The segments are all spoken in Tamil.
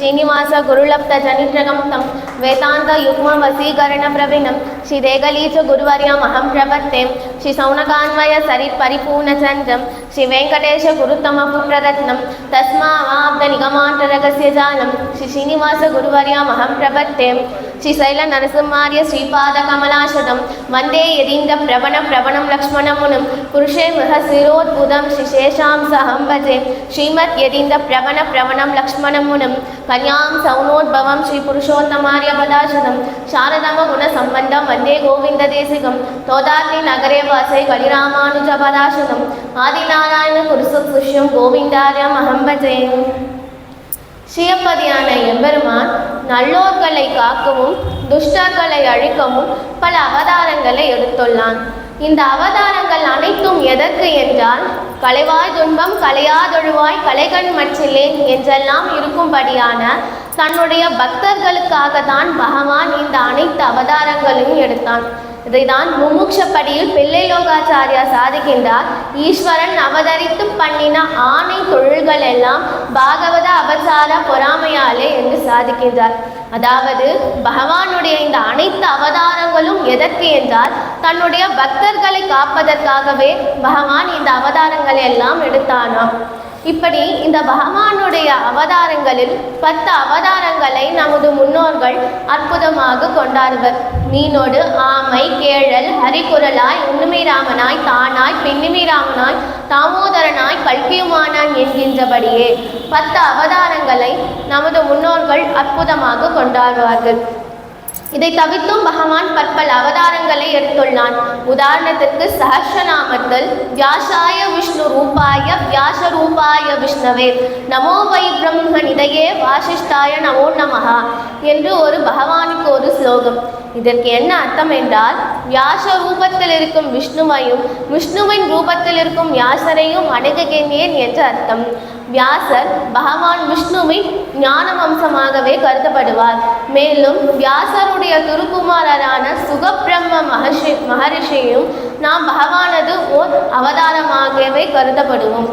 श्रीनिवास गुरुलब्ध जनित्रगम तम वेदांत युग्म वसीकरण प्रवीणम श्री देगलीच गुरुवर्यमहं प्रपत्ते श्री सौनकान्वय सरित परिपूर्ण चंद्रम श्री वेंकटेश गुरुतम पुत्ररत्नम तस्मावाब्द निगमांतरगस्य जानम श्री श्रीनिवास गुरुवर्यमहं प्रपत्ते श्री शैल नरसिंहार्य श्रीपाद कमलाशदम वंदे यदीन्द्र प्रवण प्रवणम लक्ष्मणमुनिम पुरुषे मृहशिरोद्भुतम श्री शेषांसहं भजे श्रीमत् यदीन्द्र प्रवण प्रवणम लक्ष्मणमुनिम कन्यां सौनोद्भवं श्री पुरुषोत्तमार्य पदाशदम शारदम गुण संबंधम वंदे गोविंद देशिकम तोदार्ति नगरे वासे कलिरामानुज पदाशदम आदिनारायण कुरुसुष्यम गोविंदार्यमहं भजे. ஸ்ரீயப்பதியான எம்பெருமான் நல்லோர்களை காக்கவும் துஷ்டர்களை அழிக்கவும் பல அவதாரங்களை எடுத்துள்ளான். இந்த அவதாரங்கள் அனைத்தும் எதற்கு என்றால், களைவாய் துன்பம் களையாதொழுவாய் கலைகண் மற்றில்லேன் என்றெல்லாம் இருக்கும்படியான தன்னுடைய பக்தர்களுக்காக தான் பகவான் இந்த அனைத்து அவதாரங்களையும் எடுத்தான். இதைதான் முமுட்சப்படியில் பிள்ளை லோகாச்சாரியா சாதிக்கின்றார். ஈஸ்வரன் அவதரித்து பண்ணின ஆணை தொழில்கள் எல்லாம் பாகவத அபசார பொறாமையாலே என்று சாதிக்கின்றார். அதாவது பகவானுடைய இந்த அனைத்து அவதாரங்களும் எதற்கு என்றால், தன்னுடைய பக்தர்களை காப்பதற்காகவே பகவான் இந்த அவதாரங்களை எல்லாம் எடுத்தானாம். இப்படி இந்த பகவானுடைய அவதாரங்களில் 10 அவதாரங்களை நமது முன்னோர்கள் அற்புதமாக கொண்டாடுவர். மீனோடு ஆமை கேழல் ஹரிகுரலாய் உண்மை ராமனாய் தானாய் பெண்ணிமை ராமனாய் தாமோதரனாய் கல்கியுமானான் என்கின்றபடியே 10 அவதாரங்களை நமது முன்னோர்கள் அற்புதமாக கொண்டாடுவார்கள். இதை தவிர்த்தும் பகவான் பற்பல அவதாரங்களை எடுத்துள்ளான். உதாரணத்திற்கு சஹஸ்ரநாமத்தில் வியாசாய விஷ்ணு ரூபாய வியாச ரூபாய விஷ்ணவே நமோ வை பிரம்ம நிதையே வாசிஷ்டாய நமோ நமஹா என்று ஒரு பகவானுக்கு ஒரு ஸ்லோகம். இதற்கு என்ன அர்த்தம் என்றால், வியாச ரூபத்தில் இருக்கும் விஷ்ணுவையும் விஷ்ணுவின் ரூபத்தில் இருக்கும் வியாசரையும் அணுகுகின்றேன் என்று அர்த்தம். வியாசர் பகவான் விஷ்ணுவின் ஞான வம்சமாகவே கருதப்படுவார். மேலும் வியாசருடைய திருக்குமாரரான சுகபிரம்ம மகரிஷியும் நாம் பகவானது ஓர் அவதாரமாகவே கருதப்படுவோம்.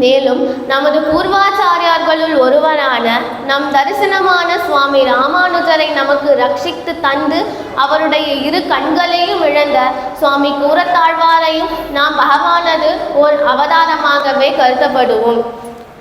மேலும் நமது பூர்வாச்சாரியார்களுள் ஒருவரான நம் தரிசனமான சுவாமி ராமானுஜரை நமக்கு ரட்சித்து தந்து அவருடைய 2 கண்களையும் இழந்த சுவாமி கூரத்தாழ்வாரையும் நாம் பகவானது ஓர் அவதாரமாகவே கருதப்படுவோம்.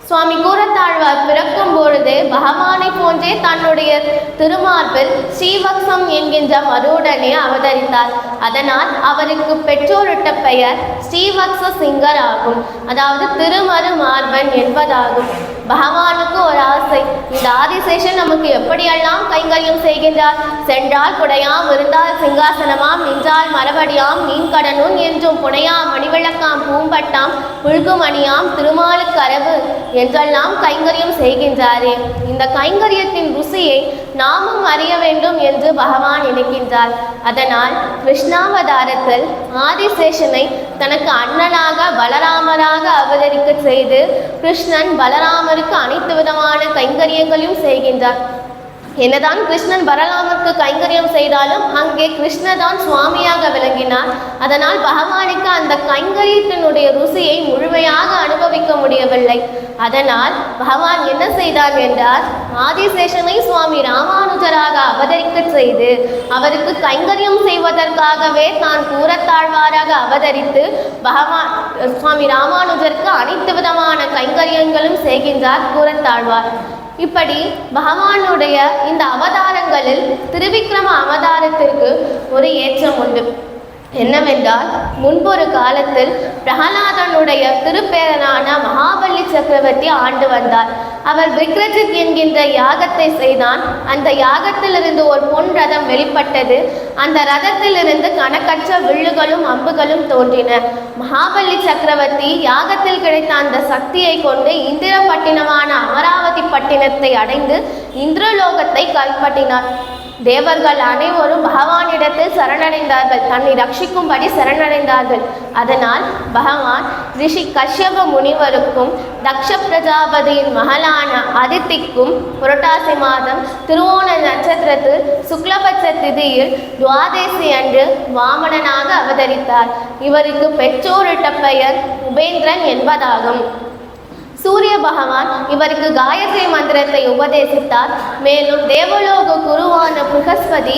சுவாமி கூரத்தாழ்வார் பிறக்கும் பொழுதே பகவானை போன்றே தன்னுடைய திருமார்பில் ஸ்ரீவக்சம் என்கின்ற மருடனே அவதரித்தார். அதனால் அவருக்கு பெற்றோரிட்ட பெயர் ஸ்ரீவக்ச சிங்கர் ஆகும். அதாவது திருமரு மார்பன் என்பதாகும். பகவானுக்கு ஒரு ஆசை, இந்த ஆதிசேஷன் நமக்கு எப்படியெல்லாம் கைங்கரியம் செய்கின்றார். சென்றால் குடையாம், இருந்தால் சிங்காசனமாம், நின்றால் மரபடியாம், மீன்கடனும் என்றும் புனையாம், மணிவிளக்காம், பூம்பட்டாம், புழுகுமணியாம், திருமாலுக்கரவு என்றெல்லாம் கைங்கரியம் செய்கின்றாரே. இந்த கைங்கரியத்தின் ருசியை நாமும் அறிய வேண்டும் என்று பகவான் நினைக்கின்றார். அதனால் கிருஷ்ணாவதாரத்தில் ஆதிசேஷனை தனக்கு அண்ணனாக பலராமராக அவதரிக்க செய்து கிருஷ்ணன் பலராமருக்கு அனைத்து விதமான கைங்கரியங்களையும் செய்கின்றார். என்னதான் கிருஷ்ணன் பலராமருக்கு கைங்கரியம் செய்தாலும் அங்கே கிருஷ்ணதான் சுவாமியாக விளங்கினார். அதனால் பகவானுக்கு அந்த கைங்கரியத்தினுடைய ருசியை முழுமையாக அனுபவிக்க முடியவில்லை. அதனால் பகவான் என்ன செய்தார் என்றால், ஆதிசேஷனை சுவாமி ராமானுஜராக அவதரிக்க செய்து அவருக்கு கைங்கரியம் செய்வதற்காகவே தான் கூரத்தாழ்வாராக அவதரித்து பகவான் சுவாமி ராமானுஜருக்கு அனைத்து விதமான கைங்கரியங்களும் செய்கின்றார் கூரத்தாழ்வார். இப்படி பகவானுடைய இந்த அவதாரங்களில் திருவிக்ரம அவதாரத்திற்கு ஒரு ஏற்றம் உண்டு. என்னவென்றால், முன்பொரு காலத்தில் பிரகலாதனுடைய திருப்பேரனான மகாபலி சக்கரவர்த்தி ஆண்டு வந்தார். அவர் விக்ரஜித் என்கின்ற யாகத்தை செய்தான். அந்த யாகத்திலிருந்து ஒரு பொன் ரதம் வெளிப்பட்டது. அந்த ரதத்திலிருந்து கணக்கற்ற வில்லுகளும் அம்புகளும் தோன்றின. மகாபலி சக்கரவர்த்தி யாகத்தில் கிடைத்த அந்த சக்தியை கொண்டு இந்திரப்பட்டினமான அமராவதி பட்டினத்தை அடைந்து இந்திரலோகத்தை கைப்பற்றினார். தேவர்கள் அனைவரும் பகவானிடத்தில் சரணடைந்தார்கள். தன்னை ரட்சிக்கும்படி சரணடைந்தார்கள். அதனால் பகவான் ரிஷி கஷ்யப முனிவருக்கும் தக்ஷ பிரஜாபதியின் மகளான அதித்திக்கும் புரட்டாசி மாதம் திருவோண நட்சத்திரத்தில் சுக்லபட்ச திதியில் துவாதேசி அன்று வாமனனாக அவதரித்தார். இவருக்கு பெற்றோரிட்ட பெயர் உபேந்திரன் என்பதாகும். சூரிய பகவான் இவருக்கு காயத்ரி மந்திரத்தை உபதேசித்தார். மேலும் தேவலோக குருவான புகஸ்பதி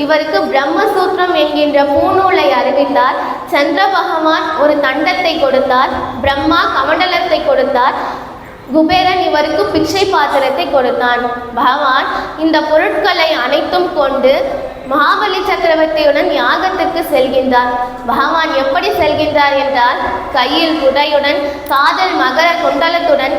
இவருக்கு பிரம்மசூத்திரம் என்கின்ற பூநூலை அறிவித்தார். சந்திர பகவான் ஒரு தண்டத்தை கொடுத்தார். பிரம்மா கமண்டலத்தை கொடுத்தார். குபேரன் இவருக்கு பிச்சை பாத்திரத்தை கொடுத்தான். பகவான் இந்த பொருட்களை அனைத்தும் கொண்டு மகாபலி சக்கரவர்த்தியுடன் யாகத்திற்கு செல்கின்றார். பகவான் எப்படி செல்கின்றார் என்றால், கையில் குடையுடன், காதல் மகர குண்டலத்துடன்,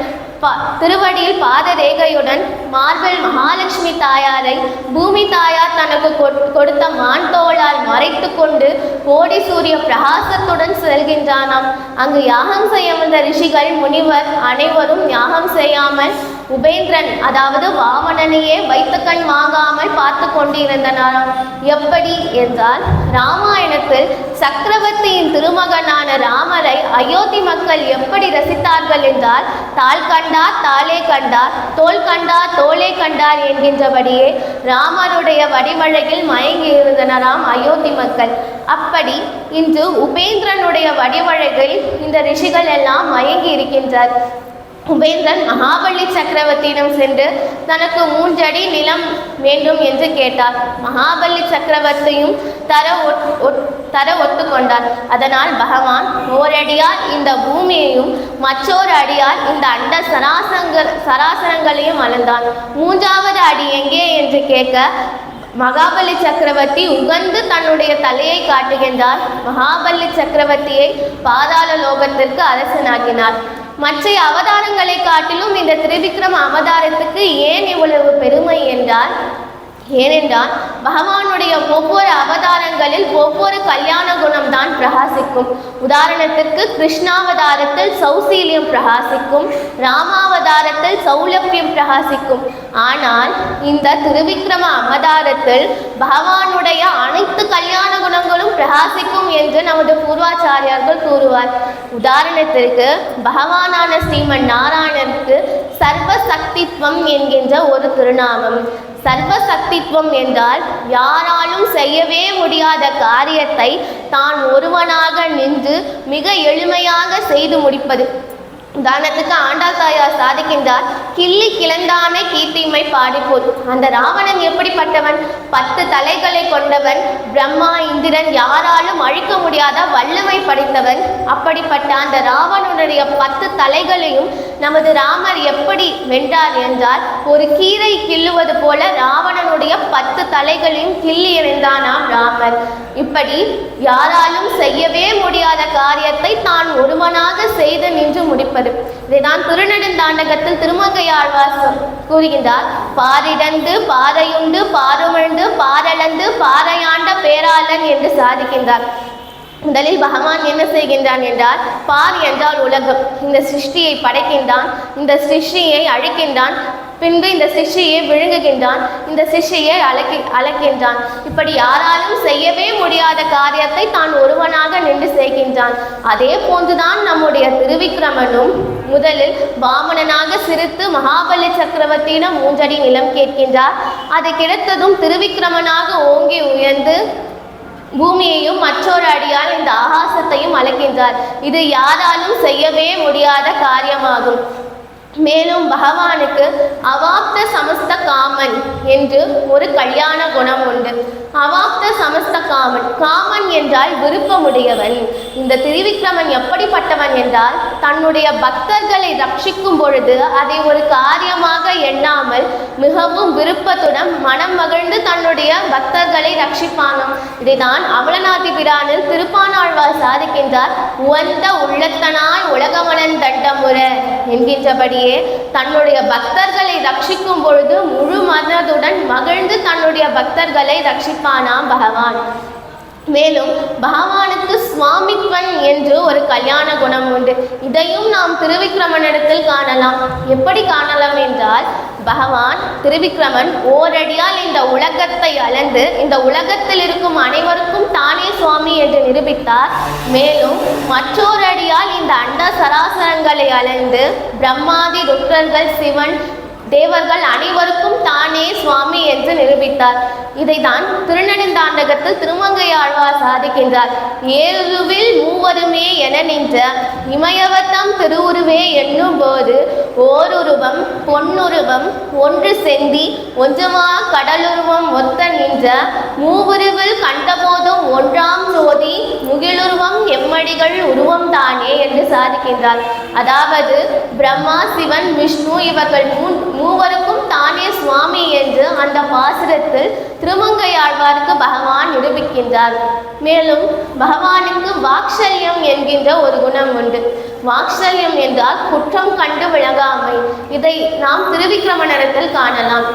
திருவடியில் பாதரேகையுடன், மார்பில் மகாலட்சுமி தாயாரை பூமி தாயார் தனக்கு கொடுத்த மான் தோளால் மறைத்து கொண்டு கோடி சூரிய பிரகாசத்துடன் செல்கின்றானாம். அங்கு யாகம் செய்ய வந்த ரிஷிகள் முனிவர் அனைவரும் யாகம் செய்யாமல் உபேந்திரன் அதாவது வாமனனையே வைத்த கண் வாங்காமல் பார்த்து கொண்டிருந்தனாராம். எப்படி என்றால், ராமாயணத்தில் சக்கரவர்த்தியின் திருமகனான ராமரை அயோத்தி மக்கள் எப்படி ரசித்தார்கள் என்றால், தாள் கண்டார் தாளே கண்டார், தோல் கண்டார் தோளே கண்டார் என்கின்றபடியே ராமருடைய வடிவழகில் மயங்கி இருந்தனராம் அயோத்தி மக்கள். அப்படி இன்று உபேந்திரனுடைய வடிவழகில் இந்த ரிஷிகள் எல்லாம் மயங்கி இருக்கின்றார். உபேந்திரன் மகாபலி சக்கரவர்த்தியிடம் சென்று தனக்கு 3 அடி நிலம் வேண்டும் என்று கேட்டார். மகாபலி சக்கரவர்த்தியும் தர ஒத்துக்கொண்டார். அதனால் பகவான் ஓரடியால் இந்த பூமியையும் மற்றொரு அடியால் இந்த அண்ட சராசரங்களையும் அளந்தான். 3வது அடி எங்கே என்று கேட்க மகாபலி சக்கரவர்த்தி உகந்து தன்னுடைய தலையை காட்டுகின்றார். மகாபலி சக்கரவர்த்தியை பாதாள லோகத்திற்கு அரசனாக்கினார். மற்ற அவதாரங்களை காட்டிலும் இந்த திரிவிக்ரம அவதாரத்துக்கு ஏன் இவ்வளவு பெருமை என்றால், ஏனென்றால் பகவானுடைய ஒவ்வொரு அவதாரங்களில் ஒவ்வொரு கல்யாண குணம் தான் பிரகாசிக்கும். உதாரணத்துக்கு கிருஷ்ணாவதாரத்தில் சௌசீல்யம் பிரகாசிக்கும், ராமாவதாரத்தில் சௌலபியம் பிரகாசிக்கும். ஆனால் இந்த திருவிக்ரம அவதாரத்தில் பகவானுடைய அனைத்து கல்யாண குணங்களும் பிரகாசிக்கும் என்று நமது பூர்வாச்சாரியார்கள் கூறுவார். உதாரணத்திற்கு பகவானான ஸ்ரீமன் நாராயணனுக்கு சர்வசக்தித்வம் என்கின்ற ஒரு திருநாமம். சர்வசக்தித்வம் என்றால் யாராலும் செய்யவே முடியாத காரியத்தை தான் ஒருவனாக நின்று மிக எளிமையாக செய்து முடிப்பது. உதாரணத்துக்கு ஆண்டாள் தாயார் சாதிக்கின்றார், கிள்ளி கிளந்தானை கீர்த்திமை பாடிப்போது. அந்த ராவணன் எப்படிப்பட்டவன்? 10 தலைகளை கொண்டவன், பிரம்மா இந்திரன் யாராலும் அழிக்க முடியாத வல்லமை படைத்தவன். அப்படிப்பட்ட அந்த ராவணனுடைய 10 தலைகளையும் நமது ராமர் எப்படி வென்றார் என்றால், ஒரு கீரை கிள்ளுவது போல ராவணனுடைய 10 தலைகளையும் கிள்ளி எறிந்தானாம் ராமர். இப்படி யாராலும் செய்யவே முடியாத காரியத்தை தான் ஒருவனாக செய்து நின்று முடிப்பது. இதைதான் திருநெடுந்தாண்டகத்தில் திருமங்கையாழ்வார் கூறுகின்றார். பாரிடந்து பாறையுண்டு பாருமிழ்ந்து பாரளந்து பாறையாண்ட பேராளன் என்று சாதிக்கின்றார். முதலில் பகவான் என்ன செய்கின்றான் என்றால், பார் என்றால் உலகம், இந்த சிருஷ்டியை படைக்கின்றான், இந்த சிருஷ்டியை அழிக்கின்றான், பின்பு இந்த சிஷ்டியை விழுங்குகின்றான், இந்த சிஷ்டியை அழைக்கின்றான். இப்படி யாராலும் செய்யவே முடியாத காரியத்தை தான் ஒருவனாக நின்று செய்கின்றான். அதே போன்றுதான் நம்முடைய திருவிக்ரமனும் முதலில் வாமனனாக சிரித்து மகாபலி சக்கரவர்த்தியிடம் 3 அடி நிலம் கேட்கின்றார். அது கிடைத்ததும் திருவிக்ரமனாக ஓங்கி உயர்ந்து பூமியையும் மற்றொரு அடியால் இந்த ஆகாசத்தையும் அழைக்கின்றார். இது யாராலும் செய்யவே முடியாத காரியமாகும். மேலும் பகவானுக்கு அவாப்த சமஸ்த காமன் என்று ஒரு கல்யாண குணம் உண்டு. அவாப்த சமஸ்த காமன், காமன் என்றால் விருப்பமுடையவன். இந்த திரிவிக்ரமன் எப்படிப்பட்டவன் என்றால், தன்னுடைய பக்தர்களை ரட்சிக்கும் பொழுது அதை ஒரு காரியமாக எண்ணாமல் மிகவும் விருப்பத்துடன் மனம் மகிழ்ந்து தன்னுடைய பக்தர்களை ரட்சிப்பானாம். இதைதான் அவலநாதி பிரானில் திருப்பானாழ்வார் சாதிக்கின்றார். உவந்த உள்ளத்தனாய் உலகமனன் தண்டமுற என்கின்றபடியே தன்னுடைய பக்தர்களை ரட்சிக்கும் பொழுது முழு மனதுடன் மகிழ்ந்து தன்னுடைய பக்தர்களை ரட்சிப்பானாம் பகவான். மேலும் பகவானுக்கு சுவாமித்வன் என்று ஒரு கல்யாண குணம் உண்டு. இதையும் நாம் திருவிக்ரமனிடத்தில் காணலாம். எப்படி காணலாம் என்றால், பகவான் திருவிக்ரமன் ஓரடியால் இந்த உலகத்தை அளந்து இந்த உலகத்தில் இருக்கும் அனைவருக்கும் தானே சுவாமி என்று நிரூபித்தார். மேலும் மற்றொரு அடியால் இந்த அண்ட சராசரங்களை அளந்து பிரம்மாதி ருத்ரர்கள் சிவன் தேவர்கள் அனைவருக்கும் தானே சுவாமி என்று நிரூபித்தார். இதைதான் திருநெடுந்தாண்டகத்தில் திருமங்கையாழ்வார் சாதிக்கின்றார். ஏழுவில் மூவருமே என நின்ற இமயவத்தம் திருவுருவே என்னும் போது ஓருருவம் பொன்னுருவம் ஒன்று செந்தி ஒன்றுமா கடலுருவம் ஒத்த நின்ற மூவுருவில் கண்டபோதும் ஒன்றாம் சோதி முகிலுருவம் எம்மடிகள் உருவம் தானே என்று சாதிக்கின்றார். அதாவது பிரம்மா, சிவன், விஷ்ணு இவர்கள் மூவருக்கும் தானே சுவாமி என்று அந்த பாசுரத்தில் திருமங்கையாழ்வாருக்கு பகவான் நிரூபிக்கின்றார். மேலும் பகவானுக்கு வாக்ஷல்யம் என்கின்ற ஒரு குணம் உண்டு. வாக்ஷல்யம் என்றால் குற்றம் கண்டு விளங்காமை. இதை நாம் திருவிக்கிரமனிடத்தில் காணலாம்.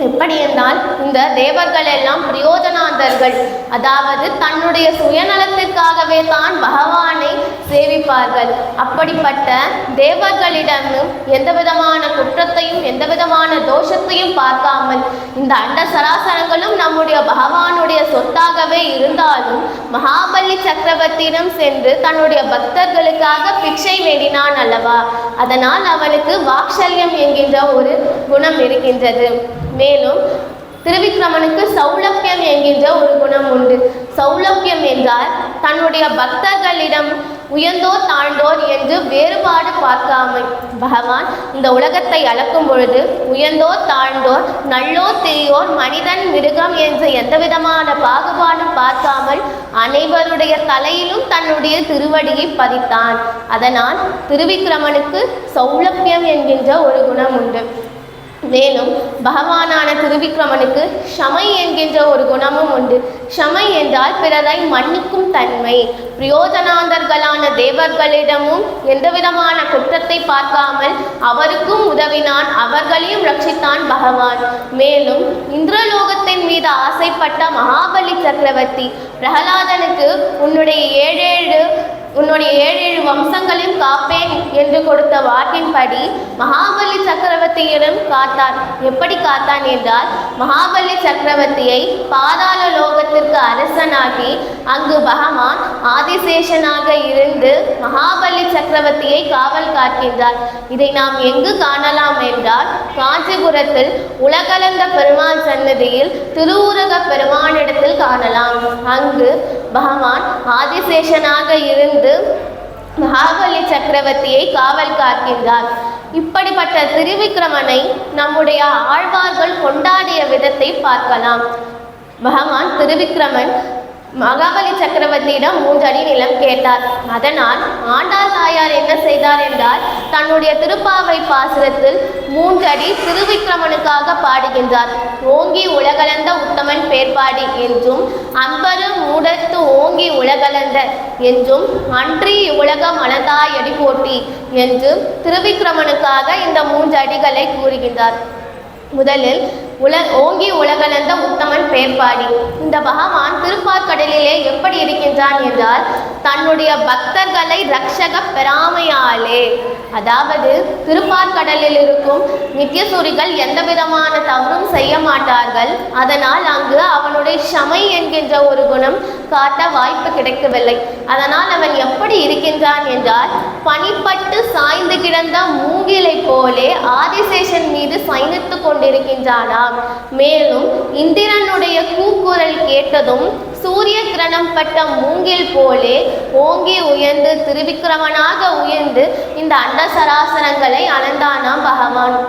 எப்படி என்றால் இந்த தேவர்கள் எல்லாம் பிரயோஜனாந்தர்கள், அதாவது தன்னுடைய சுயநலத்திற்காகவே தான் பகவானை சேவிப்பார்கள். அப்படிப்பட்ட தேவர்களிடமும் எந்த விதமான குற்றத்தையும் எந்த விதமான தோஷத்தையும் பார்க்காமல் இந்த அண்ட சராசரங்களும் நம்முடைய பகவானுடைய சொத்தாகவே இருந்தாலும் மகாபலி சக்கரவர்த்தியிடம் சென்று தன்னுடைய பக்தர்களுக்காக பிச்சை வேண்டினான் அல்லவா, அதனால் அவனுக்கு வாக்ஷல்யம் என்கின்ற ஒரு குணம் இருக்கின்றது. மேலும் திருவிக்கிரமனுக்கு சௌலபியம் என்கின்ற ஒரு குணம் உண்டு. சௌலபியம் என்றால் தன்னுடைய பக்தர்களிடம் உயர்ந்தோர் தாழ்ந்தோர் என்று வேறுபாடு பார்க்காமல் பகவான் இந்த உலகத்தை அளக்கும் பொழுது உயர்ந்தோர் தாழ்ந்தோர் நல்லோர் தீயோர் மனிதன் மிருகம் என்று எந்த விதமான பாகுபாடும் பார்க்காமல் அனைவருடைய தலையிலும் தன்னுடைய திருவடியை பதித்தான். அதனால் திருவிக்கிரமனுக்கு சௌலபியம் என்கின்ற ஒரு குணம் உண்டு. மேலும் பகவானான திருவிக்கிரமனுக்கு ஷமை என்கின்ற ஒரு குணமும் உண்டு. ஷமை என்றால் பிறரை மன்னிக்கும் தன்மை. பிரயோஜனாந்தர்களான தேவர்களிடமும் எந்த விதமான குற்றத்தை பார்க்காமல் அவருக்கும் உதவினான், அவர்களையும் ரட்சித்தான் பகவான். மேலும் இந்திரலோகத்தின் மீது ஆசைப்பட்ட மகாபலி சக்கரவர்த்தி பிரகலாதனுக்கு உன்னுடைய ஏழேழு வம்சங்களையும் காப்பேன் என்று கொடுத்த வாக்கின்படி மகாபலி சக்கரவர்த்தியிடம் காத்தான். எப்படி காத்தான் என்றால் மகாபலி சக்கரவர்த்தியை பாதாள லோகத்திற்கு அரசனாகி அங்கு பகவான் ஆதிசேஷனாக இருந்து மகாபலி சக்கரவர்த்தியை காவல் காக்கின்றார். இதை நாம் எங்கு காணலாம் என்றால் காஞ்சிபுரத்தில் உலகளந்த பெருமாள் சன்னதியில் திருவுரக பெருமானிடத்தில் காணலாம். அங்கு பகவான் ஆதிசேஷனாக இருந்து மகாபலி சக்கரவர்த்தியை காவல் காக்கின்றார். இப்படிப்பட்ட திருவிக்கிரமனை நம்முடைய ஆழ்வார்கள் கொண்டாடிய விதத்தை பார்க்கலாம். பகவான் திருவிக்கிரமன் மகாபலி சக்கரவர்த்தியிடம் 3 அடி நிலம் கேட்டார். அதனால் ஆண்டாள் தாயார் என்ன செய்தார் என்றால் தன்னுடைய திருப்பாவை பாசுரத்தில் 3 அடி திருவிக்கிரமனுக்காக பாடுகின்றார். ஓங்கி உலகளந்த உத்தமன் பேர்பாடி என்றும் அன்பரு மூடத்து ஓங்கி உலகளந்த என்றும் அன்றி உலகம் அளந்தாயடி போட்டி என்றும் திருவிக்கிரமனுக்காக இந்த 3 அடிகளை கூறுகின்றார். முதலில் ஓங்கி உலகளந்த உத்தமன் பேர்பாடி. இந்த பகவான் திருப்பாற்கடலிலே எப்படி இருக்கின்றான் என்றால் தன்னுடைய பக்தர்களை ரட்சக பெறாமையாலே, அதாவது திருப்பாற்கடலில் இருக்கும் நித்தியசூரிகள் எந்த விதமான தவறும் செய்ய மாட்டார்கள். அதனால் அங்கு அவனுடைய ஷமை என்கின்ற ஒரு குணம் காட்ட வாய்ப்பு கிடைக்கவில்லை. அதனால் அவன் எப்படி இருக்கின்றான் என்றால் பனிப்பட்டு சாய்ந்து கிடந்த மூங்கிலை போலே ஆதிசேஷன் மீது சயனித்து கொண்டிருக்கின்றானாம். மேலும் இந்திரனுடைய கூக்குரல் கேட்டதும் சூரிய கிரணம் பட்ட மூங்கில் போலே ஓங்கி உயர்ந்து திருவிக்கிரமனாக உயர்ந்து இந்த அண்ட சராசரங்களை அளந்தானாம் பகவான்.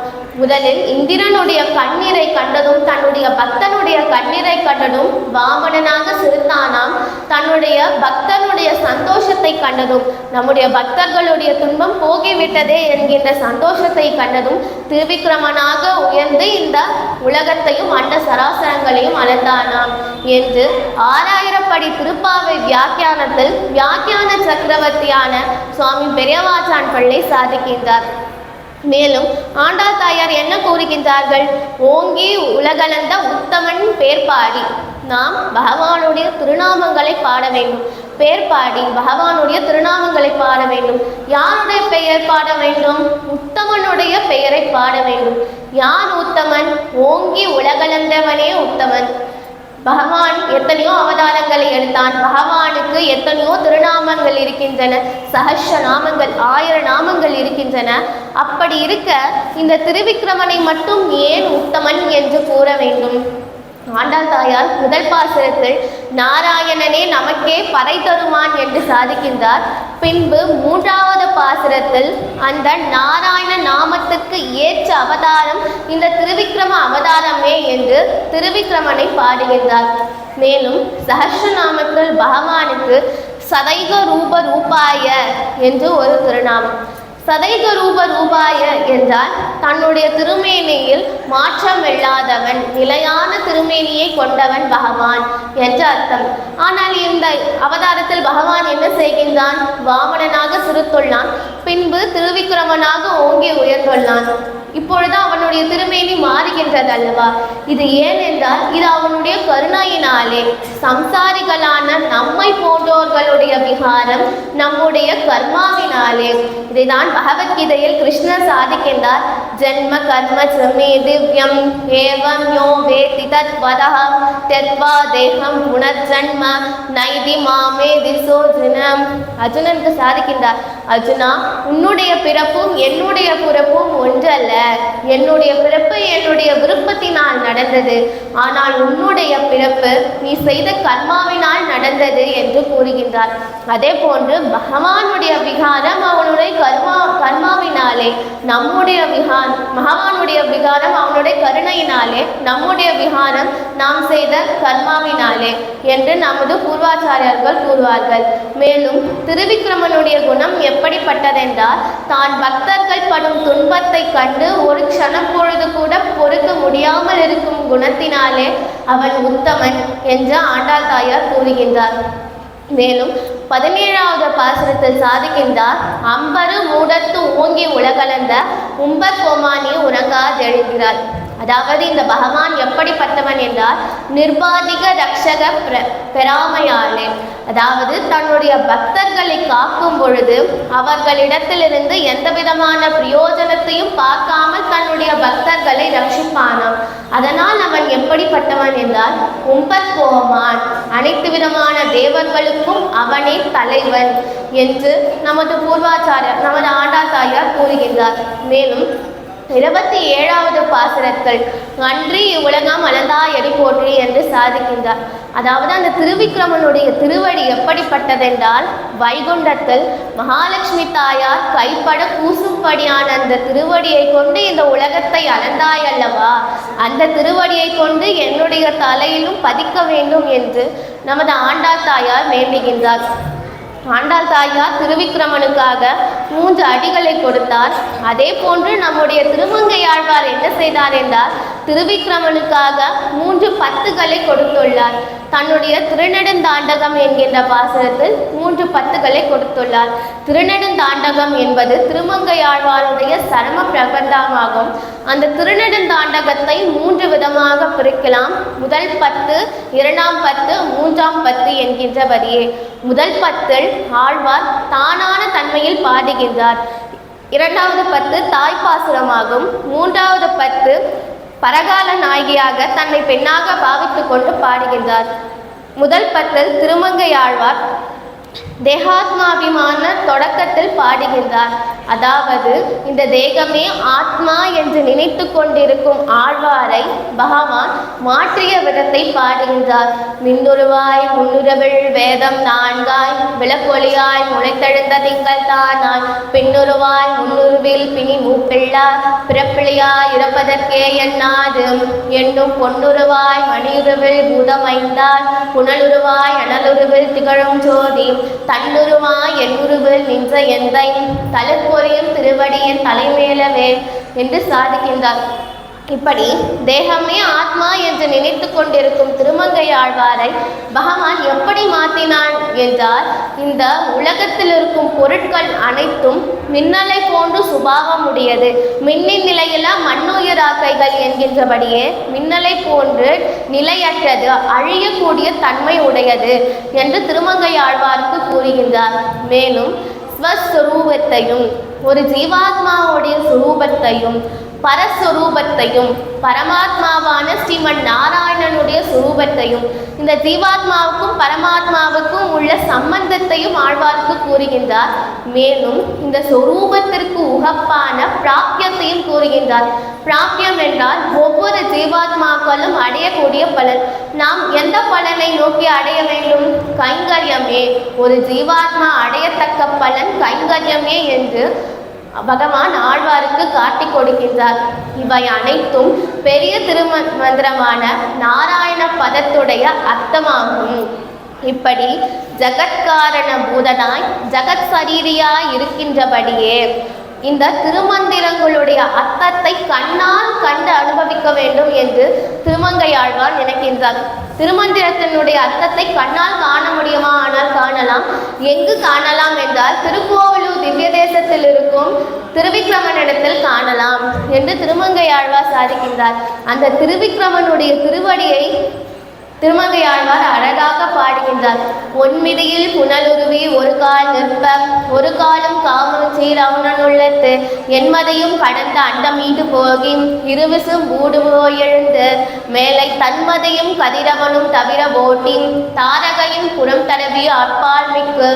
முதலில் இந்திரனுடைய கண்ணீரை கண்டதும் தன்னுடைய பக்தனுடைய கண்ணீரை கண்டதும் வாமனனாக சிரித்தானாம். தன்னுடைய பக்தனுடைய சந்தோஷத்தை கண்டதும் நம்முடைய பக்தர்களுடைய துன்பம் போகிவிட்டதே என்கின்ற சந்தோஷத்தை கண்டதும் திருவிக்கிரமனாக உயர்ந்து இந்த உலகத்தையும் அண்ட சராசரங்களையும் அளந்தானாம் என்று 6000 படி திருப்பாவை வியாக்கியானத்தில் வியாக்கியான சக்கரவர்த்தியான சுவாமி பெரியவாச்சான் பிள்ளை சாதிக்கின்றார். மேலும் ஆண்டாள் தாயார் என்ன கூறுகின்றார்கள்? ஓங்கி உலகளந்த உத்தமன் பேர்பாடி. நாம் பகவானுடைய திருநாமங்களை பாட வேண்டும். பேர்பாடி பகவானுடைய திருநாமங்களை பாட வேண்டும். யாருடைய பெயர் பாட வேண்டும்? உத்தமனுடைய பெயரை பாட வேண்டும். யார் உத்தமன்? ஓங்கி உலகளந்தவனே உத்தமன். பகவான் எத்தனையோ அவதாரங்களை எடுத்தான். பகவானுக்கு எத்தனையோ திருநாமங்கள் இருக்கின்றன, சஹஸ்ர நாமங்கள், 1000 நாமங்கள் இருக்கின்றன. அப்படி இருக்க இந்த திருவிக்கிரமனை மட்டும் ஏன் உத்தமன் என்று கூற வேண்டும்? ஆண்டாள் தாயார் முதல் பாசுரத்தில் நாராயணனே நமக்கே பறை தருவான் என்று சாதிக்கின்றார். பின்பு 3வது பாசுரத்தில் அந்த நாராயண நாமத்துக்கு ஏற்ற அவதாரம் இந்த திருவிக்கிரம அவதாரமே என்று திருவிக்கிரமனை பாடுகின்றார். மேலும் சஹஸ்ரநாமத்தில் பகவானுக்கு சதைக ரூப ரூபாய என்று ஒரு திருநாமம். சதைக ரூப ரூபாய என்றால் தன்னுடைய திருமேனியில் மாற்றமில்லாதவன், நிலையான திருமேனியை கொண்டவன் பகவான் என்று அர்த்தம். ஆனால் இந்த அவதாரத்தில் பகவான் என்ன செய்கின்றான்? வாமனனாக சிறுத்துள்ளான், பின்பு திருவிக்கிரமனாக ஓங்கி உயர்ந்துள்ளான். இப்பொழுது அவனுடைய திருமேனி மாறுகின்றது அல்லவா? இது ஏன் என்றால் இது அவனுடைய கருணையினாலே. சம்சாரிகளான நம்மை போன்றோர்களுடைய விகாரம் நம்முடைய கர்மாவினாலே. இதைதான் பகவத்கீதையில் கிருஷ்ணர் சாதிக்கின்றார். ஜென்ம கர்ம சமே திவ்யம் ஏவம் யோ வேதி தத்வதஹ தத்வா தேகம் புனர்ஜன்ம நைதி மாமே திசோஜனம். அர்ஜுனனுக்கு சாதிக்கின்றார், அர்ஜுனா, உன்னுடைய பிறப்பும் என்னுடைய பிறப்பும் ஒன்றல்ல. என்னுடைய பிறப்பு என்னுடைய விருப்பத்தினால் நடந்தது, ஆனால் உன்னுடைய பிறப்பு நீ செய்த கர்மாவினால் நடந்தது என்று கூறுகின்றார். அதே போன்று பகவானுடைய விகாரம் அவனுடைய கர்மாவினாலே, நம்முடைய பகவானுடைய விகாரம் அவனுடைய கருணையினாலே, நம்முடைய விகாரம் நாம் செய்த கர்மாவினாலே என்று நமது பூர்வாச்சாரியர்கள் கூறுவார்கள். மேலும் திருவிக்கிரமனுடைய குணம் எப்படிப்பட்டதென்றால், தான் பக்தர்கள் படும் துன்பத்தை கண்டு ஒரு க்ஷணம் பொழுது கூட பொறுக்க முடியாமல் இருக்கும் குணத்தினாலே அவன் உத்தமன் என்று ஆண்டாள் தாயார் கூறுகின்றார். மேலும் 17வது பாசுரத்தில் சாதிக்கின்றார், அம்பரு மூடத்து ஓங்கி உலகளந்த உம்பர் கோமானி உறங்காதெழுகிறார். அதாவது இந்த பகவான் எப்படிப்பட்டவன் என்றால் நிர்பாதிக ரக்ஷக பெறாமையாலே, அதாவது தன்னுடைய பக்தர்களை காக்கும் பொழுது அவர்களிடத்திலிருந்து எந்த விதமான பிரயோஜனத்தையும் பார்க்காமல் தன்னுடைய பக்தர்களை ரட்சிப்பானாம். அதனால் அவன் எப்படிப்பட்டவன் என்றால் உம்பர் கோமான், அனைத்து விதமான தேவர்களுக்கும் அவனே தலைவன் என்று நமது பூர்வாச்சாரியர் நமது ஆண்டாள் தாயார் கூறுகின்றார். மேலும் 27வது பாசுரத்தில் அன்றி உலகம் அளந்தாயடி போற்றி என்று சாதிக்கின்றார். அதாவது அந்த திருவிக்கிரமனுடைய திருவடி எப்படிப்பட்டதென்றால் வைகுண்டத்தில் மகாலட்சுமி தாயார் கைப்பட பூசும்படியான அந்த திருவடியை கொண்டு இந்த உலகத்தை அளந்தாய் அல்லவா, அந்த திருவடியை கொண்டு என்னுடைய தலையிலும் பதிக்க வேண்டும் என்று நமது ஆண்டாள் தாயார் வேண்டுகின்றார். ஆண்டாள் தாயார் திருவிக்கிரமனுக்காக 3 அடிகளை கொடுத்தார். அதே போன்று நம்முடைய திருமங்கையாழ்வார் என்ன செய்தார் என்றால் திருவிக்கிரமனுக்காக 3 பத்துகளை கொடுத்துள்ளார். தன்னுடைய திருநெடுந்தாண்டகம் என்கின்ற பாசுரத்தில் 3 பத்துகளை கொடுத்துள்ளார். திருநெடுந்தாண்டகம் என்பது திருமங்கையாழ்வாருடைய சரம பிரபந்தமாகும். அந்த திருநெடுந்தாண்டகத்தை 3 விதமாக பிரிக்கலாம். முதல் 10, 2ஆம் 10, 3ஆம் 10 என்கின்றபடியே. முதல் 10 ஆழ்வார் தானான தன்மையில் பாடுகின்றார். 2வது 10 தாய்ப்பாசுரமாகும். 3வது 10 பரகால நாயகியாக தன்னை பெண்ணாக பாவித்து கொண்டு பாடுகின்றார். முதல் 10 திருமங்கையாழ்வார் தேகாத்மாபிமான தொடக்கத்தில் பாடுகின்றார். அதாவது இந்த தேகமே ஆத்மா என்று நினைத்து கொண்டிருக்கும் ஆழ்வாரை பகவான் மாற்றிய விதத்தை பாடுகின்றார். மின்னுருவாய் முன்னுறவில் வேதம் 4ஆய் விளக்கொலியாய் முளைத்தெழுந்த திங்கள் தானாய் பின்னுருவாய் முன்னுருவில் பிணி மூப்பிள்ளார் பிறப்பிழையாய் இறப்பதற்கே எண்ணாது என்னும் பொன்னுருவாய் மணியுருவில் பூதமைந்தார் புனலுருவாய் அனலுருவில் திகழும் ஜோதி தன்னுருவாய் என்னுருவில் நின்ற எந்தை தலப்பொறியும் திருவடியின் தலைமேலவே என்று சாதிக்கின்றார். இப்படி தேகமே ஆத்மா என்று நினைத்து கொண்டிருக்கும் திருமங்கையாழ்வாரை பகவான் எப்படி மாற்றினான் என்றால் இந்த உலகத்தில் இருக்கும் பொருட்கள் அனைத்தும் மின்னலை போன்று சுபாவம் உடையது, மின்னின் நிலையில மண்ணுயிராக்கைகள் என்கின்றபடியே மின்னலை போன்று நிலையற்றது, அழியக்கூடிய தன்மை உடையது என்று திருமங்கையாழ்வாருக்கு கூறுகின்றார். மேலும் ஸ்வஸ்வரூபத்தையும் ஒரு ஜீவாத்மாவுடைய சுரூபத்தையும் பரஸ்வரூபத்தையும் பரமாத்மாவான ஸ்ரீமன் நாராயணனுடைய சுரூபத்தையும் இந்த ஜீவாத்மாவுக்கும் பரமாத்மாவுக்கும் உள்ள சம்பந்தத்தையும் ஆழ்வாருக்கு கூறுகின்றார். மேலும் இந்த சொரூபத்திற்கு உகப்பான பிராப்தியத்தையும் கூறுகின்றார். பிராப்தியம் என்றால் ஒவ்வொரு ஜீவாத்மாக்களும் அடையக்கூடிய பலன். நாம் எந்த பலனை நோக்கி அடைய வேண்டும்? கைங்கரியமே. ஒரு ஜீவாத்மா அடையத்தக்க பலன் கைங்கரியமே என்று பகவான் ஆழ்வாருக்கு காட்டி கொடுக்கின்றார். இவை அனைத்தும் பெரிய திருமந்திரமான நாராயண பதத்துடைய அர்த்தமாகும். இப்படி ஜகத்காரண பூதனாய் ஜகத் சரீரியாய் இருக்கின்றபடியே இந்த திருமந்திரங்களுடைய அர்த்தத்தை கண்ணால் கண்டு அனுபவிக்க வேண்டும் என்று திருமங்கையாழ்வார் நினைக்கின்றார். திருமந்திரத்தினுடைய அர்த்தத்தை கண்ணால் காண முடியுமா? ஆனால் காணலாம். எங்கு காணலாம் என்றால் திருக்கோவிலூர் திவ்ய தேசத்தில் இருக்கும் திருவிக்கிரமனிடத்தில் காணலாம் என்று திருமங்கையாழ்வார் சாதிக்கின்றார். அந்த திருவிக்கிரமனுடைய திருவடியை திருமங்கையாழ்வார் அழகாக பாடுகின்றார். ஒன்மிதியில் புனலுருவி ஒரு கால் நிற்ப ஒரு காலும் காமம் சீரவுணன் உள்ளத்து என்மதையும் கடந்த அண்டமீட்டு போகி இருவிசும் பூடுவோ எழுந்து மேலை தன்மதையும் கதிரவனும் தவிர போட்டி தாரகையும் புறம் தடவி அப்பால் மிக்கு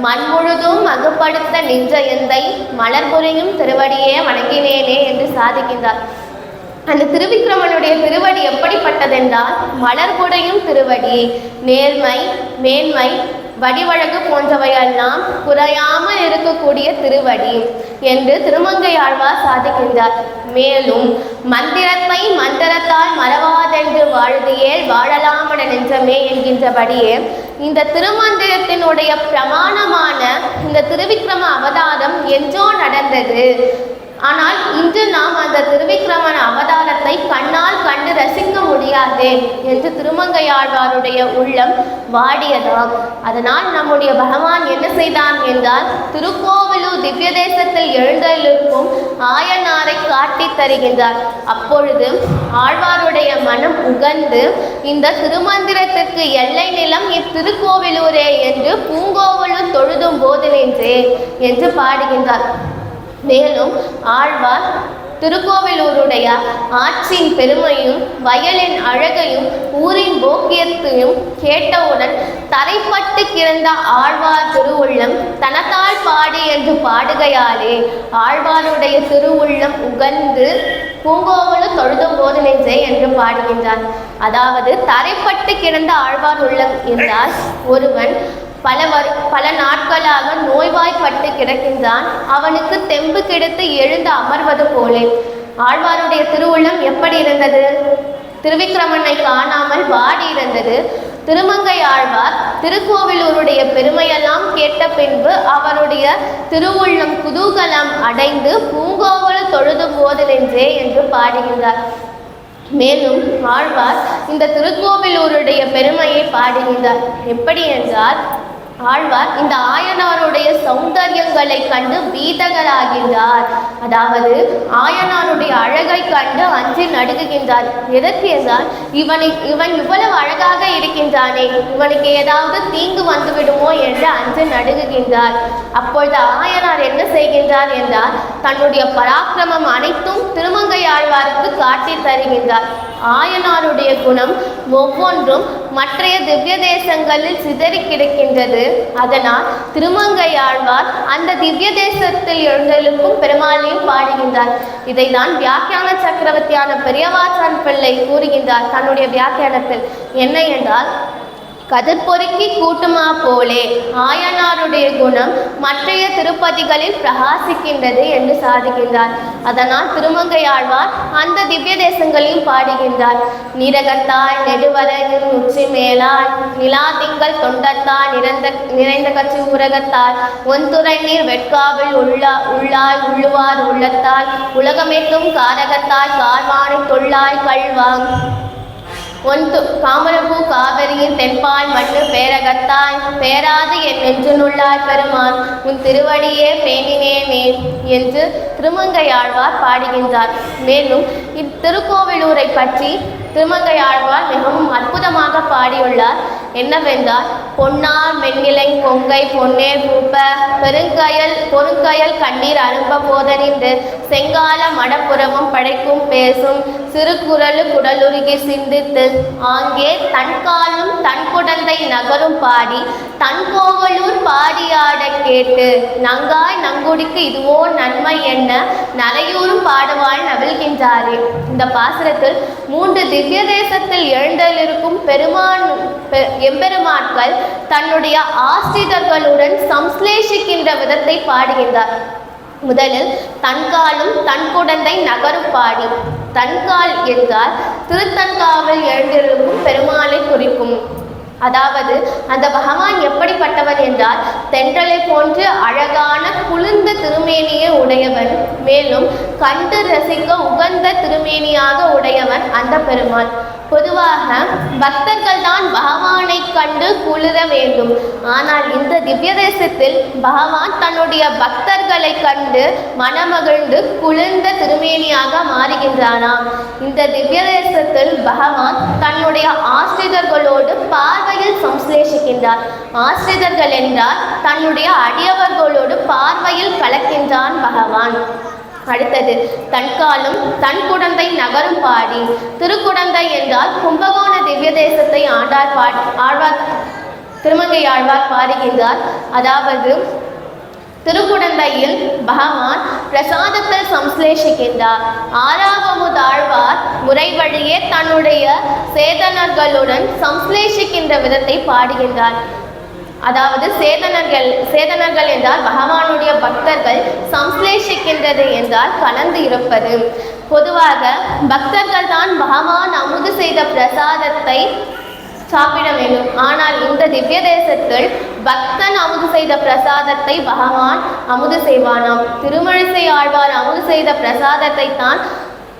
மண் முழுதும் அகுப்படுத்த நின்ற எந்தை மலர்புரியும் திருவடியே வணங்கினேனே என்று சாதிக்கின்றார். அந்த திருவிக்கிரமனுடைய திருவடி எப்படிப்பட்டதென்றால் மலர்புடையும் திருவடி, நேர்மை மேன்மை வடிவழகு போன்றவையெல்லாம் குறையாமல் இருக்கக்கூடிய திருவடி என்று திருமங்கையாழ்வார் சாதிக்கின்றார். மேலும் மந்திரத்தை மந்திரத்தால் மறவாதென்று வாழ்தியேல் வாழலாமட நெஞ்சமே என்கின்றபடியே இந்த திருமந்திரத்தினுடைய பிரமாணமான இந்த திருவிக்கிரம அவதாரம் என்றோ நடந்தது. ஆனால் இன்று நாம் அந்த திருவிக்கிரமன் அவதாரத்தை கண்ணால் கண்டு ரசிக்க முடியாது என்று திருமங்கையாழ்வாருடைய உள்ளம் வாடியதாம். அதனால் நம்முடைய பகவான் என்ன செய்தான் என்றால் திருக்கோவிலூர் திவ்ய தேசத்தில் எழுந்தருளிருக்கும் ஆயனாரை காட்டி தருகின்றார். அப்பொழுது ஆழ்வாருடைய மனம் உகந்து இந்த திருமந்திரத்திற்கு எல்லை நிலம் இத்திருக்கோவிலூரே என்று பூங்கோவிலூர் தொழுதும் போது நின்றே என்று பாடுகின்றார். மேலும் ஆழ்வார் திருக்கோவிலூருடைய ஆற்றின் பெருமையும் வயலின் அழகையும் ஊரின் போக்கியத்தையும் கேட்டவுடன் தரைப்பட்டு கிடந்த ஆழ்வார் திருவுள்ளம் தனத்தால் பாடி என்று பாடுகையாலே ஆழ்வாருடைய திருவுள்ளம் உகந்து பூங்கோவிலும் தொழுதும் போது நெஞ்சே என்று பாடுகின்றார். அதாவது தரைப்பட்டு கிடந்த ஆழ்வார் உள்ளம் என்றால் ஒருவன் பல நாட்களாக நோய்வாய்ப்பட்டு கிடக்கின்றான். அவனுக்கு தெம்பு கிடைத்து எழுந்து அமர்வது போலே ஆழ்வாருடைய திருவுள்ளம் எப்படி இருந்தது? திருவிக்கிரமனை காணாமல் வாடி இருந்தது. திருமங்கை ஆழ்வார் திருக்கோவிலூருடைய பெருமையெல்லாம் கேட்ட பின்பு அவருடைய திருவுள்ளம் குதூகலம் அடைந்து பூங்கோவில் தொழுது போது நின்றே என்று பாடுகின்றார். மேலும் ஆழ்வார் இந்த திருக்கோவிலூருடைய பெருமையை பாடுகின்றார். எப்படி என்றால் ஆழ்வார் இந்த ஆயனாருடைய சௌந்தரியங்களை கண்டு பீதகராகின்றார். அதாவது ஆயனாருடைய அழகை கண்டு அஞ்சி நடுங்குகின்றார். எதற்கு என்றால் இவன் இவ்வளவு அழகாக இருக்கின்றானே, இவனுக்கு ஏதாவது தீங்கு வந்துவிடுமோ என்று அஞ்சு நடுங்குகின்றார். அப்பொழுது ஆயனார் என்ன செய்கின்றார் என்றால் தன்னுடைய பராக்கிரமம் அனைத்தும் திருமங்கை ஆழ்வாருக்கு காட்டி தருகின்றார். ஆயனாருடைய குணம் ஒவ்வொன்றும் மற்றைய திவ்ய தேசங்களில் சிதறி கிடக்கின்றது. அதனால் திருமங்கையாழ்வார் அந்த திவ்ய தேசத்தில் எழுந்தெழுக்கும் பெருமாளையும் பாடுகின்றார். இதை தான் வியாக்கியான சக்கரவர்த்தியான பெரியவாச்சான் பிள்ளை கூறுகின்றார் தன்னுடைய வியாக்கியானத்தில். என்ன என்றால் கதிர்பொறுக்கி கூட்டுமா போலே ஆயனாருடைய குணம் மற்றைய திருப்பதிகளில் பிரகாசிக்கின்றது என்று சாதிக்கின்றார். அதனால் திருமங்கையாழ்வார் அந்த திவ்ய தேசங்களையும் பாடுகின்றார். நீரகத்தாய் நெடுவரையின் உச்சி மேலாய் நிலா திங்கள் தொண்டத்தாய் நிறைந்த கட்சி ஊரகத்தாய் ஒன்துறை நீர் வெட்காவில் உள்ளாய் உள்ளுவார் உள்ளத்தாய் உலகமேற்றும் காரகத்தாய் கார்வானை தொல்லாய் கல்வாங் காமரபூ காவிரியின் தென்பால் மண்ணு பேரகத்தாய் பேராது என் நெஞ்சினுள்ளாய் பெருமான் உன் திருவடியே பேணினேனே என்று திருமங்கையாழ்வார் பாடுகின்றார். மேலும் இத்திருக்கோவிலூரை பற்றி திருமங்கையாழ்வார் மிகவும் அற்புதமாக பாடியுள்ளார். என்னவென்றால் பொன்னார் மென்னிலை கொங்கை பொன்னேர் பூப்ப பொருங்கயல் கண்ணீர் அரும்ப போதனின்று செங்கால மடப்புறமும் படைக்கும் பேசும் சிறுகுரலு குடலுருகி சிந்தித்து ஆங்கே தன்காலும் தன் குடந்தை நகரும் பாடி தன் கோவலூர் பாடியாட கேட்டு நங்காய் நங்குடிக்கு இதுவோ நன்மை என்ன நலையூரும் பாடுவாள் நவிழ்கின்றாரே. இந்த பாசுரத்தில் 3 திவ்ய தேசத்தில் எழுந்தலிருக்கும் எம்பெருமாட்கள் தன்னுடைய ஆஸ்திதர்களுடன் சம்ஸ்லேஷிக்கின்ற விதத்தை பாடுகின்றார். முதலில் தன்காலும் தன் குடந்தை நகரும் பாடி. தன்கால் என்றால் திருத்தன்காவில் எழுந்திருக்கும் பெருமாளை குறிக்கும். அதாவது அந்த பகவான் எப்படிப்பட்டவன் என்றால் தென்றலை போன்று அழகான குளிர்ந்த திருமேனியை உடையவன், மேலும் கண்டு ரசிக்க உகந்த திருமேனியாக உடையவன் அந்த பெருமாள். பொதுவாக பக்தர்கள் தான் பகவானை கண்டு குளிர வேண்டும். ஆனால் இந்த திவ்ய தேசத்தில் பகவான் தன்னுடைய பக்தர்களை கண்டு மனமகிழ்ந்து குளிர்ந்த திருமேனியாக மாறுகின்றானாம். இந்த திவ்ய தேசத்தில் பகவான் தன்னுடைய ஆசிரியர்களோடு பார்வையில் சம்ஸ்லேஷிக்கின்றார். ஆசிரியர்கள் என்றால் தன்னுடைய அடியவர்களோடு பார்வையில் கலக்கின்றான் பகவான். அடுத்தது தன்காலும் தன் குடந்தை நகரும் பாடி. திருக்குடந்தை என்றால் கும்பகோண திவ்ய தேசத்தை திருமங்கை ஆழ்வார் பாடுகின்றார். அதாவது திருக்குடந்தையில் பகவான் பிரசாதத்தில் சம்ஸ்லேஷிக்கின்றார். ஆறாவது ஆழ்வார் முறை வழியே தன்னுடைய சேதனர்களுடன் சம்ஸ்லேஷிக்கின்ற விதத்தை பாடுகின்றார். அதாவது சேதனர்கள் என்றால் பகவானுடைய பக்தர்கள், சம்ஸ்லேஷிக்கின்றது என்றால் கலந்து இருப்பது. பொதுவாக பக்தர்கள் தான் பகவான் அமுது செய்த பிரசாதத்தை சாப்பிட வேண்டும். ஆனால் இந்த திவ்ய தேசத்தில் பக்தன் அமுது செய்த பிரசாதத்தை பகவான் அமுது செய்வானாம். திருமழிசை ஆழ்வார் அமுது செய்த பிரசாதத்தை தான்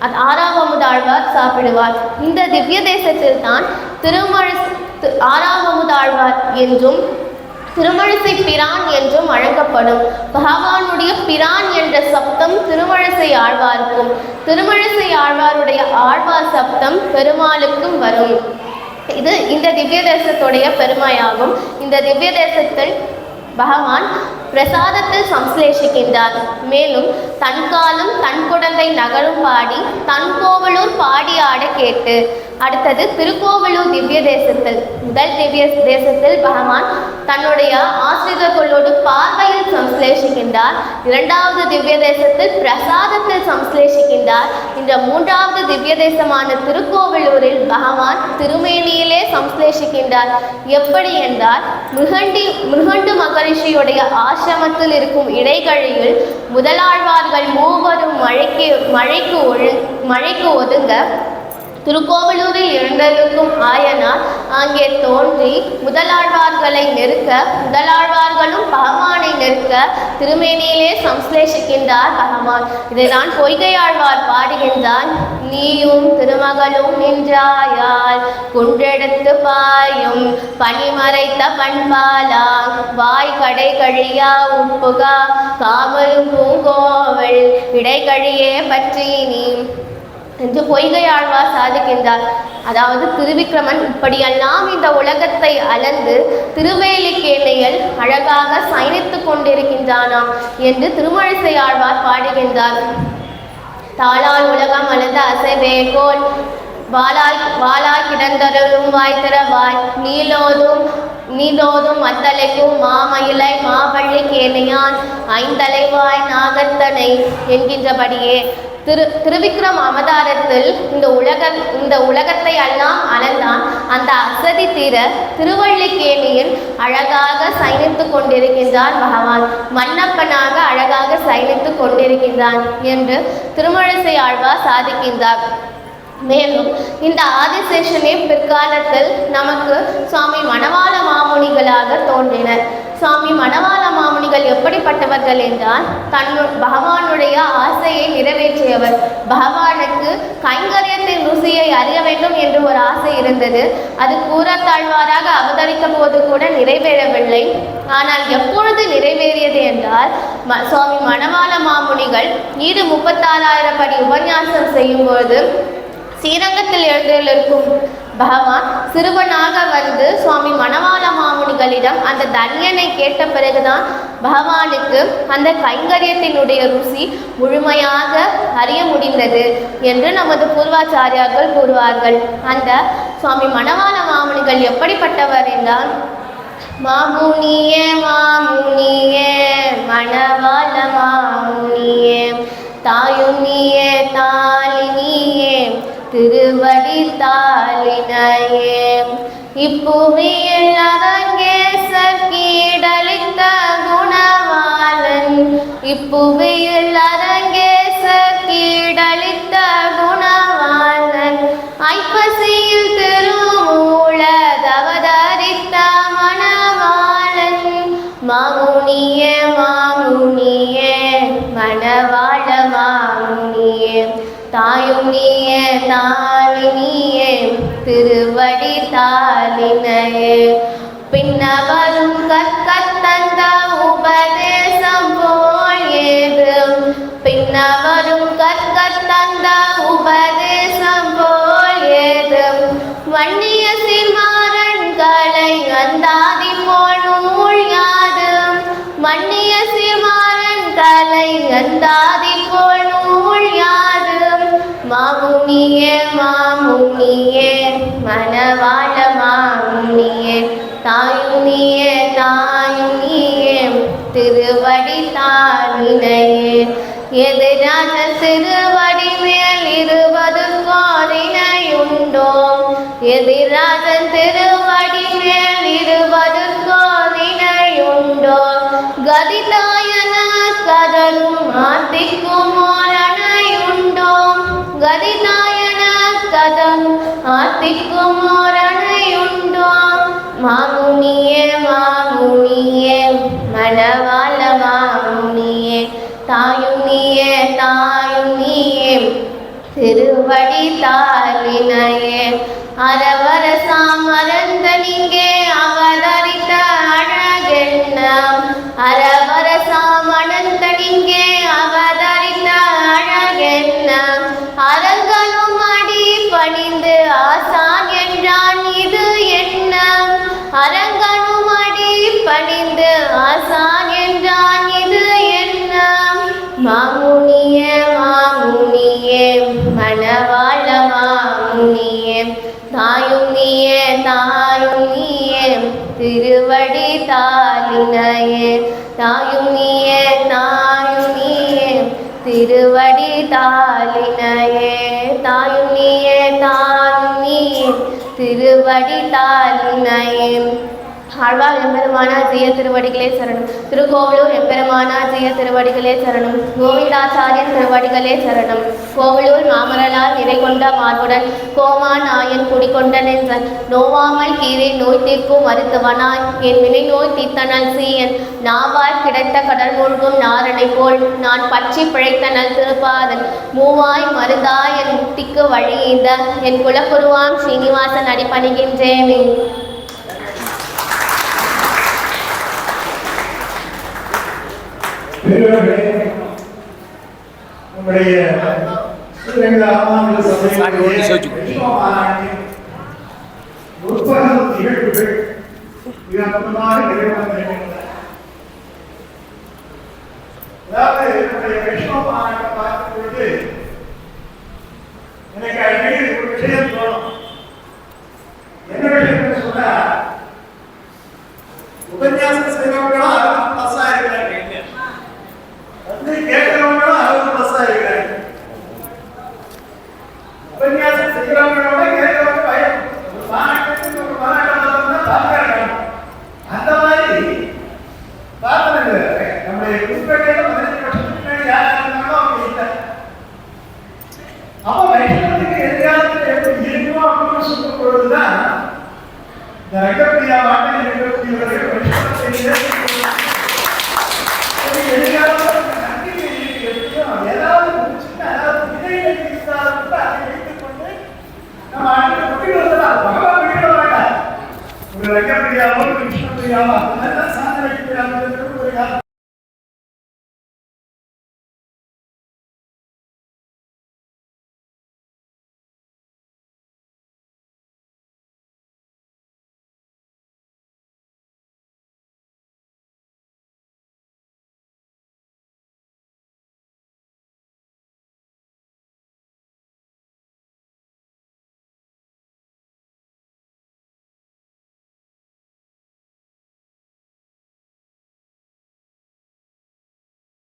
6வது ஆழ்வார் சாப்பிடுவார். இந்த திவ்ய தேசத்தில் தான் 6வது ஆழ்வார் என்றும் திருமழிசை பிரான் என்றும் அழைக்கப்படும். பகவானுடைய பிரான் என்ற சப்தம் திருமழிசை ஆழ்வாருக்கும், திருமழிசை ஆழ்வாருடைய ஆழ்வார் சப்தம் பெருமாளுக்கும் வரும். இது இந்த திவ்ய தேசத்துடைய பெருமையாகும். இந்த திவ்ய தேசத்தில் பகவான் பிரசாதத்தில் சம்ஸ்லேஷிக்கின்றார். மேலும் தன்காலும் தன் குடந்தை நகரும் பாடி தன் கோவலூர் பாடி ஆட கேட்டு. அடுத்தது திருக்கோவலூர் திவ்ய தேசத்தில், முதல் திவ்ய தேசத்தில் பகவான் தன்னுடைய ஆசிரியர்களோடு பார்வையில் சம்ஸ்லேஷிக்கின்றார். 2வது திவ்ய தேசத்தில் பிரசாதத்தில் சம்ஸ்லேஷிக்கின்றார். இந்த 3வது திவ்ய தேசமான திருக்கோவலூரில் பகவான் திருமேனியிலே சம்ஸ்லேஷிக்கின்றார். எப்படி என்றால் மிருகண்டு மகரிஷியுடைய ஆசிரமத்தில் இருக்கும் இடைகழியில் முதலாழ்வார்கள் 3 மழைக்கு ஒதுங்க திருக்கோவலூரில் எழுந்திருக்கும் ஆயனார் அங்கே தோன்றி முதலாழ்வார்களை நெருக்க, முதலாழ்வார்களும் பகவானை நெருக்க திருமேனியிலே சம்ஸ்லேஷிக்கின்றார் பகவான். இதைதான் பொய்கையாழ்வார் பாடுகின்றார். நீயும் திருமகளும் நின்றாயால் குன்றெடுத்து பாயும் பனிமறைத்த பண்பாலா வாய் கடை கழியா உட்புகா காவலும் பூங்கோவல் இடைக்கழியே பற்றி நீ என்று பொய்கையாழ்வார் சாதிக்கின்றார். அதாவது திருவிக்கிரமன் இப்படியெல்லாம் இந்த உலகத்தை அளந்து திருவேலிக்கேணியில் அழகாக சயனித்து கொண்டிருக்கின்றானாம் என்று திருமழிசை ஆழ்வார் பாடுகின்றார். தாளால் உலகம் அளந்த அசைவேகோல் வாளாய் கிடந்தருளும் வாய்த்திரவாய் நீலோதும் மத்தலைக்கும் மாமயிலை மாவள்ளி கேணையான் ஐந்தலைவாய் நாகத்தனை என்கின்றபடியே திருவிக்ரம் அவதாரத்தில் இந்த உலகத்தை எல்லாம் அளந்தான். அந்த அசதி தீர திருவள்ளிக்கேணியில் அழகாக சயனித்து கொண்டிருக்கின்றான் பகவான். மன்னப்பனாக அழகாக சயனித்து கொண்டிருக்கின்றான் என்று திருமழிசை ஆழ்வார் சாதிக்கின்றார். மேலும் இந்த ஆதிசேஷனே பிற்காலத்தில் நமக்கு சுவாமி மணவாள மாமுனிகளாக தோன்றினர். சுவாமி மணவாள மாமுனிகள் எப்படிப்பட்டவர்கள் என்றால் பகவானுடைய ஆசையை நிறைவேற்றியவர். பகவானுக்கு கைங்கரியத்தின் ருசியை அறிய வேண்டும் என்று ஒரு ஆசை இருந்தது. அது கூறத்தாழ்வாராக அவதரித்த போது கூட நிறைவேறவில்லை. ஆனால் எப்பொழுது நிறைவேறியது என்றால் சுவாமி மணவாள மாமுனிகள் 36,000 படி உபன்யாசம் செய்யும் பொழுது ஸ்ரீரங்கத்தில் எழுந்திருக்கும் பகவான் சிறுவனாக வந்து சுவாமி மணவாள மாமுனிகளிடம் அந்த தன்யனை கேட்ட பிறகுதான் பகவானுக்கு அந்த கைங்கரியத்தினுடைய ருசி முழுமையாக அறிய முடிந்தது என்று நமது பூர்வாச்சாரியார்கள் கூறுவார்கள். அந்த சுவாமி மணவாள மாமுனிகள் எப்படிப்பட்டவர் என்றால், மாமுனியே மாமுனியே மணவாள மாமுனியே தாயும் நீயே தாளினியே திருவடி தாளினையே இப்புவியில் அரங்கேசர் கீடளித்த குணவாளன் இப்புவியில் அரங்கேசர் கீடளித்த குணவாளன் ஐப்பசியில் திருமூலதவதரித்த மணவாளன் மாமுனியே மாமுனியே மணவாள மாமுனியே தாயும் நீயே தாளினியே திருவடி தாளினையே பின்னவரும் கற்கத்தந்த உபதேசம் போல் ஏது பின்னவரும் கற்கத்தந்த உபதேசம் போல் ஏது வன்னிய சிமாரன்களை அந்தாதி போல் நூல் யாது மன்னிய சிமாரன்களை அந்தாதி போல் நூல் யாது மாமுனியே மாமுனியே மணவாள மாமுனியே தாயும் நீயே தாயும் நீயே திருவடி தாளினையே எதிரான திருவடி மேல் 20 கோரினையுண்டோ எதிராஜன் திருவடி மேல் 20 கோரினையுண்டோ கதிதாயன கதரும் ஆத்திக்கும் ஓரணையுண்டோ கதிதாயன கதம் ஆத்திக்கும் ஓரணையுண்டோ மாமுனியே மாமுனியே மணவாள மாமுனியே தாயும் நீயே தாயும் நீயே திருவடி தாளினையே அரவரசாம் அறந்தனிங்கே அவதரித்த அழகெண்ணம் அரவரசாம் அனந்தனிங்கே அவதரித்த அழகெண்ணம் அரங்கனும் அடி பணிந்து ஆசான் என்றான் இது எண்ணம் அரங்கனும் அடி பணிந்து ஆசான் என்றான் இது எண்ணம் மாமுனியே மாமுனியே மணவாள மாமுனியே தாயும் நீயே தாயும் நீயே திருவடி தாளினையே தாயும் நீயே தாயும் நீயே திருவடி தாளினையே தாயும் நீயே தாயும் நீயே திருவடி தாளினையே ஆழ்வார் எம்பெருமானார் ஜெய திருவடிகளே சரணம். திருக்கோவலூர் எம்பெருமானார் ஜெய திருவடிகளே சரணம். கோவிந்தாச்சாரியன் திருவடிகளே சரணம். கோவலூர் மாமரலால் நிறை கொண்ட மார்புடன் கோமா நாயன் குடிகொண்ட நெஞ்சன் நோவாமல் கீரை நோய் தீர்க்கும் மருத்துவனாய் என் வினை நோய் தீர்த்தனல் சீயன் நாவால் கிடைத்த கடல் மூழ்கும் நாரணை போல் நான் பற்றி பிழைத்த நல் திருப்பாதன் மூவாய் மருதாய் என் முக்திக்கு வழியீந்த என் குலகுருவாம் ஸ்ரீனிவாசன் அடிபணிகின்றேனே. நம்முடைய நிகழ்வுகள் மிகமாக நிறைவேறுகின்றன. அதாவது நம்முடைய வைஷ்ணவ மாநாட்டை பார்க்கும் பொழுது எனக்கு அடிக்கடி ஒரு விஷயம் தோணும். என்ன விஷயம் சொன்னா, உபன்யாசம் செய்யறவங்களும் 60+ இருக்கிறாங்க, கேட்கிறவங்களும் 60+ இருக்கிறாங்க. உபன்யாசம் செய்யறவங்களோட கேட்கிறவங்க பயம். ஒரு மாநாட்டத்துக்கு ஒரு மாநாட்டம் பார்க்கறாங்க. அந்த மாதிரி பார்த்தவங்க நம்முடைய புதுப்பேட்டையில 15 வருஷத்துக்கு முன்னாடி யார் இருந்தாலும் அவங்க இல்லை. அப்போ வைஷ்ணவத்துக்கு எதிர்காலத்தில் எப்படி இருக்கும் அப்படின்னு சொல்லும் பொழுதுதான் இந்த ரங்கப்பிரியா வாட்டில் இருக்கக்கூடியவர்கள் வைஷ்ணவத்தை எதிர்காலத்தில் நம்பிக்கை இருக்கும். ஏதாவது ஒரு சின்ன விதைகளை இருந்தாலும் கூட அதை வைத்துக் கொண்டு நம்ம அடுத்த குட்டி வந்து பகவான் விட வேண்டாம். ஒரு ரங்கப்பிரியாவோ கிருஷ்ணப்பிரியாவோ அந்த